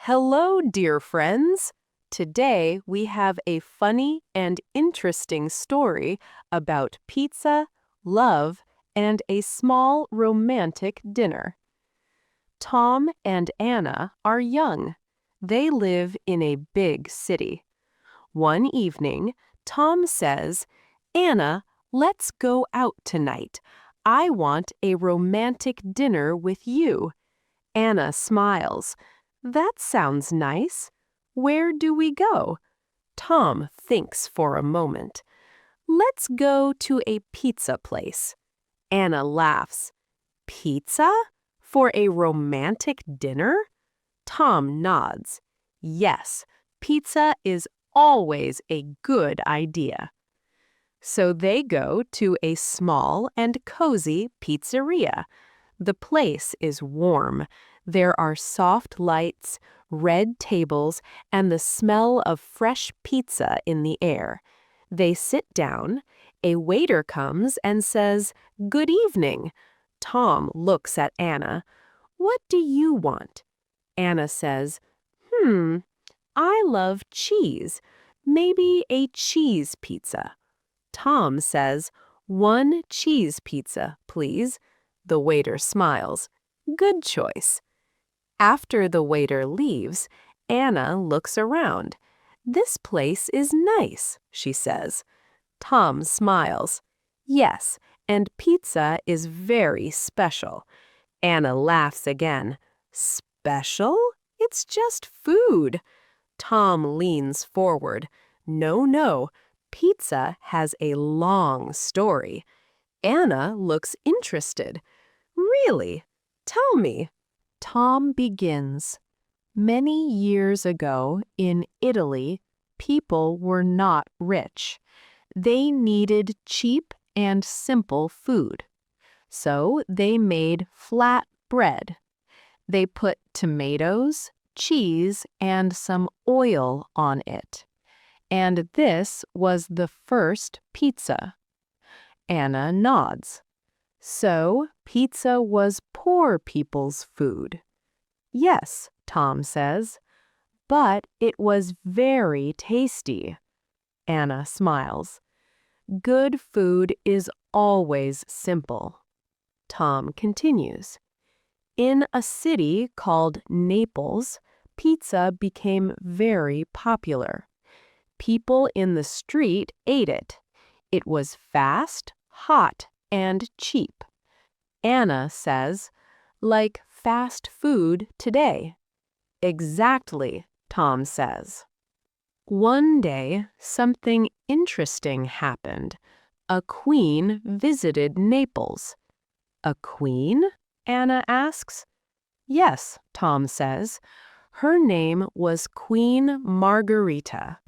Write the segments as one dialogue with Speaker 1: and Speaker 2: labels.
Speaker 1: Hello, dear friends. Today we have a funny and interesting story about pizza, love, and a small romantic dinner. Tom and Anna are young. They live in a big city. One evening, Tom says, "Anna, let's go out tonight. I want a romantic dinner with you." Anna smiles. "That sounds nice. Where do we go?" Tom thinks for a moment. "Let's go to a pizza place." Anna laughs. "Pizza? For a romantic dinner?" Tom nods. Yes, pizza is always a good idea. So they go to a small and cozy pizzeria. The place is warm. There are soft lights, red tables, and the smell of fresh pizza in the air. They sit down. A waiter comes and says, "Good evening." Tom looks at Anna. "What do you want?" Anna says, I love cheese. Maybe a cheese pizza." Tom says, "One cheese pizza, please." The waiter smiles. "Good choice." After the waiter leaves, Anna looks around. "This place is nice," she says. Tom smiles. "Yes, and pizza is very special." Anna laughs again. "Special? It's just food." Tom leans forward. "No, no. Pizza has a long story." Anna looks interested. "Really? Tell me." Tom begins. Many years ago in Italy, people were not rich. They needed cheap and simple food. So they made flat bread. They put tomatoes, cheese, and some oil on it. And this was the first pizza. Anna nods. So pizza was poor people's food. Yes, Tom says, but it was very tasty. Anna smiles. Good food is always simple. Tom continues. In a city called Naples, pizza became very popular. People in the street ate it. It was fast, hot, and cheap. Anna says, "Like fast food today." "Exactly," Tom says. One day, something interesting happened. A queen visited Naples. "A queen?" Anna asks. "Yes," Tom says. "Her name was Queen Margherita."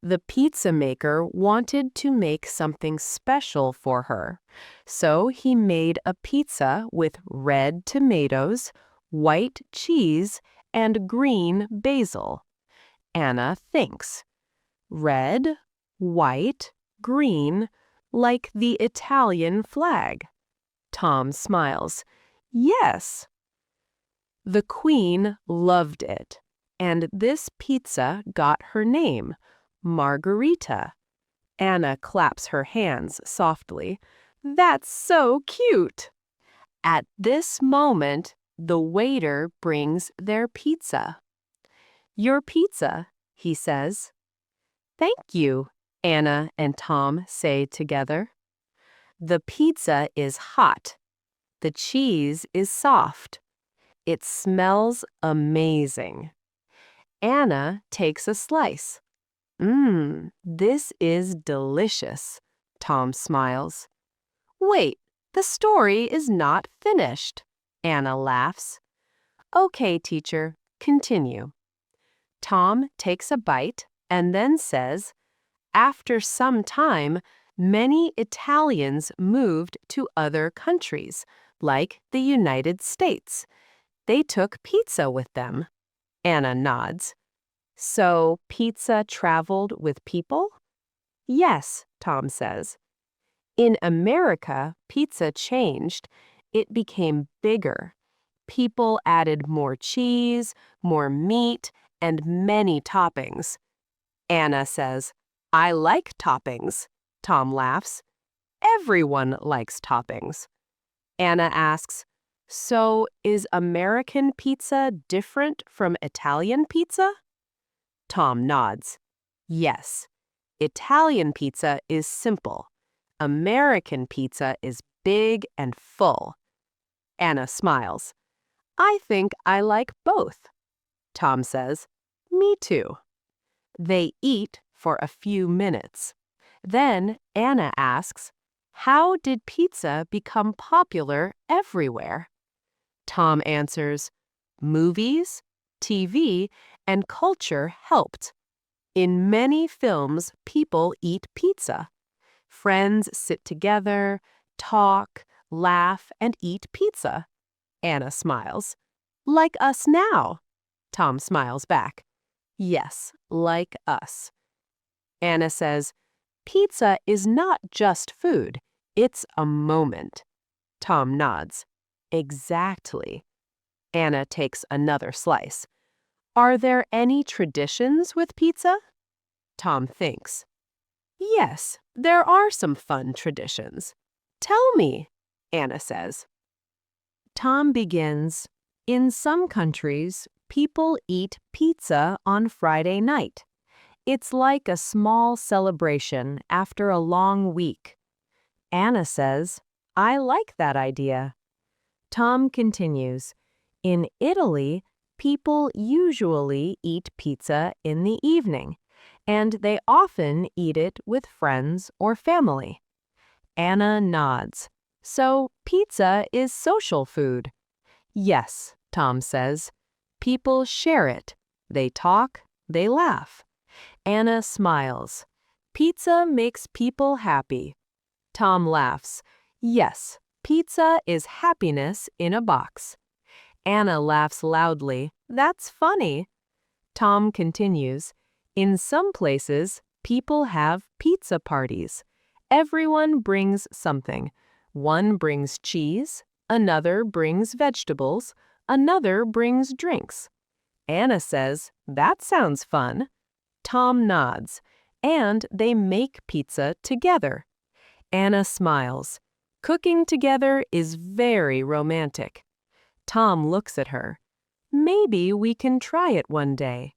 Speaker 1: The pizza maker wanted to make something special for her, so he made a pizza with red tomatoes, white cheese, and green basil. Anna thinks. Red, white, green, like the Italian flag. Tom smiles. Yes. The queen loved it, and this pizza got her name, Margherita. Anna claps her hands softly. "That's so cute." At this moment, the waiter brings their pizza. "Your pizza," he says. "Thank you," Anna and Tom say together. The pizza is hot. The cheese is soft. It smells amazing. Anna takes a slice. This is delicious." Tom smiles. "Wait, the story is not finished." Anna laughs. "Okay, teacher, continue." Tom takes a bite and then says, "After some time, many Italians moved to other countries, like the United States. They took pizza with them." Anna nods. "So pizza traveled with people?" "Yes," Tom says. "In America, pizza changed. It became bigger. People added more cheese, more meat, and many toppings. Anna says, "I like toppings." Tom laughs. "Everyone likes toppings." Anna asks, "So is American pizza different from Italian pizza?" Tom nods. "Yes. Italian pizza is simple. American pizza is big and full." Anna smiles. "I think I like both." Tom says, "Me too." They eat for a few minutes. Then Anna asks, "How did pizza become popular everywhere?" Tom answers, "Movies, TV, and culture helped. In many films, people eat pizza. Friends sit together, talk, laugh, and eat pizza." Anna smiles. "Like us now." Tom smiles back. "Yes, like us." Anna says, "Pizza is not just food, it's a moment." Tom nods. "Exactly." Anna takes another slice. "Are there any traditions with pizza?" Tom thinks. "Yes, there are some fun traditions." "Tell me," Anna says. Tom begins, "In some countries, people eat pizza on Friday night. It's like a small celebration after a long week." Anna says, "I like that idea." Tom continues, "In Italy, people usually eat pizza in the evening, and they often eat it with friends or family." Anna nods. "So pizza is social food." "Yes," Tom says. "People share it. They talk, they laugh." Anna smiles. "Pizza makes people happy." Tom laughs. "Yes, pizza is happiness in a box." Anna laughs loudly. "That's funny." Tom continues, "In some places, people have pizza parties. Everyone brings something. One brings cheese, another brings vegetables, another brings drinks." Anna says, "That sounds fun." Tom nods, and they make pizza together. Anna smiles. "Cooking together is very romantic." Tom looks at her. "Maybe we can try it one day."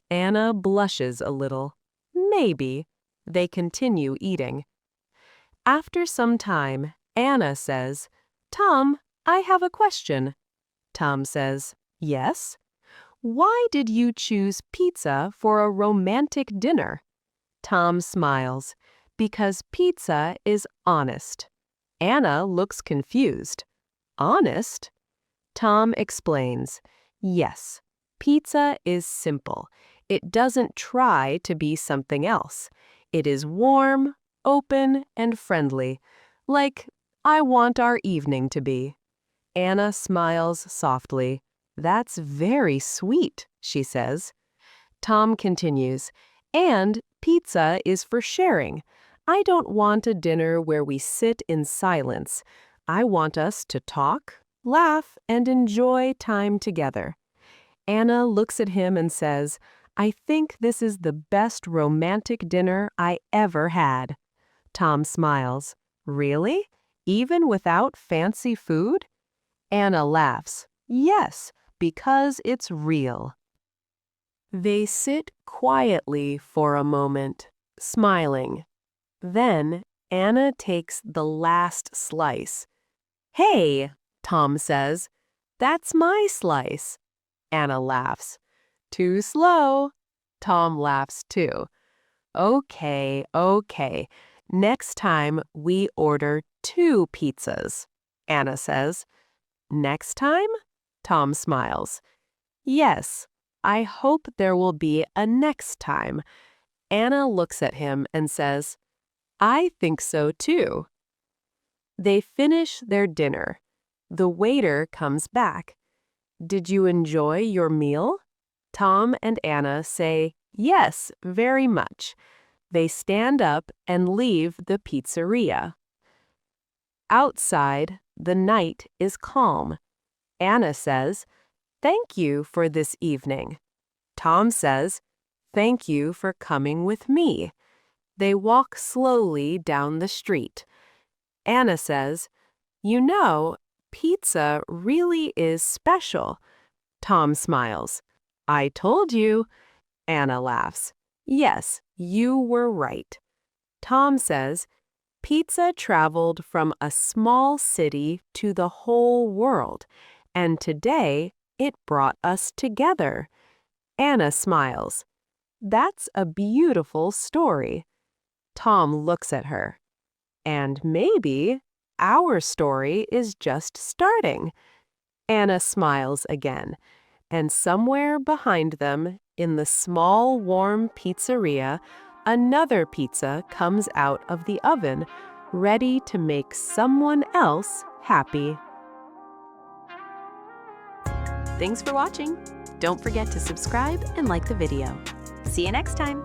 Speaker 1: Anna blushes a little. "Maybe." They continue eating. After some time, Anna says, "Tom, I have a question." Tom says, "Yes?" "Why did you choose pizza for a romantic dinner?" Tom smiles. "Because pizza is honest." Anna looks confused. "Honest?" Tom explains, "Yes, pizza is simple. It doesn't try to be something else. It is warm, open, and friendly, like I want our evening to be." Anna smiles softly. "That's very sweet," she says. Tom continues, "And pizza is for sharing. I don't want a dinner where we sit in silence. I want us to talk, laugh, and enjoy time together." Anna looks at him and says, "I think this is the best romantic dinner I ever had." Tom smiles. "Really? Even without fancy food?" Anna laughs. "Yes, because it's real." They sit quietly for a moment, smiling. Then Anna takes the last slice. "Hey," Tom says, "that's my slice." Anna laughs. "Too slow." Tom laughs too. "Okay, okay. Next time we order 2 pizzas," Anna says. "Next time?" Tom smiles. "Yes, I hope there will be a next time." Anna looks at him and says, "I think so too." They finish their dinner. The waiter comes back. "Did you enjoy your meal?" Tom and Anna say, "Yes, very much." They stand up and leave the pizzeria. Outside, the night is calm. Anna says, "Thank you for this evening." Tom says, "Thank you for coming with me." They walk slowly down the street. Anna says, "You know, pizza really is special." Tom smiles. "I told you." Anna laughs. "Yes, you were right." Tom says, "Pizza traveled from a small city to the whole world, and today it brought us together." Anna smiles. "That's a beautiful story." Tom looks at her. "And maybe our story is just starting." Anna smiles again, and somewhere behind them, in the small, warm pizzeria, another pizza comes out of the oven, ready to make someone else happy. Thanks for watching. Don't forget to subscribe and like the video. See you next time.